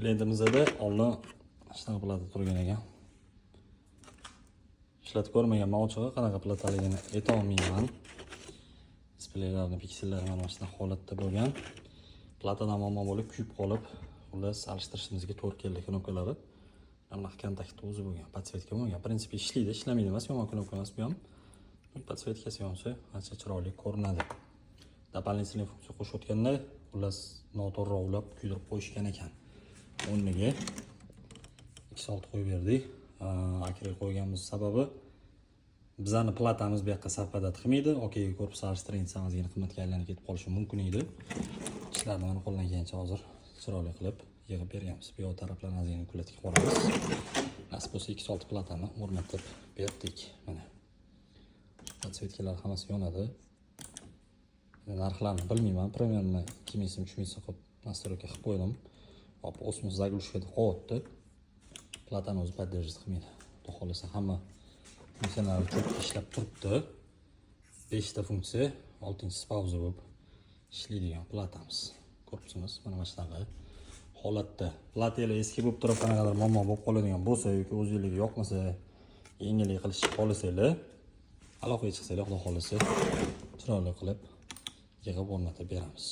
Klientimizda oldin shunaqa plata turgan ekan. Ishlatib ko'rmagan ochig'i qanaqa plataligini aytolmayman. Displeylarni piksellari mana shunaqa holatda bo'lgan. Platadan muammo bo'lib kuyib qolib, xullas alishtirishimizga to'g'ri keldi knopkalari. Aniq kontaktni o'zi bo'lgan, podsvetka bo'lgan. Prinsipi ishlaydi, ishlamaydi emas, yomon knopka emas bu ham. Podsvetkasi yonsa, ancha chiroyli ko'rinadi. Дополнительный funksiya qo'shayotganda, xullas noto'g'ri ulab kuydirib qo'yishgan ekan. O'rniga X6 qo'yib berdik. Akril qo'yganimiz sababi bizani platamiz bu yoqqa savqadat qilmaydi. Okey, korpus alishtiring desangiz qimmatga aylanib ketib qolishi mumkin edi. Ishlarni mana qo'ldan kelgancha hozir chiroyli qilib yig'ib berganmiz. Bu yoq taraflarni ozgina kulatga qo'yamiz. Nasib bo'lsa X6 platani o'rnatib berdik. Mana podsvetkalar hammasi yonadi. Narxlarni bilmayman, примерно 2000 so'm 3000 so'm qilib настройка qilib qo'ydim. Hop, osmos zagrushka deb qo'yapti. Platani o'zi поддерживать qilmaydi. Xudo xolasa hamma funksiyalar cho'kib ishlab turibdi. 5 ta funksiya, 6-inchisi pauza bo'lib ishlaydigan platamiz. Korpusimiz mana shunaqa holatda. Platalar eski bo'lib turib, qanaqadir muammo bo'lib qoladigan bo'lsa yoki o'zingizni yoqmasa, yengillik qilishni xohlasanglar, aloqaga chiqsanglar, xudo xolasa chiroyli qilib yig'ib o'rnatib beramiz.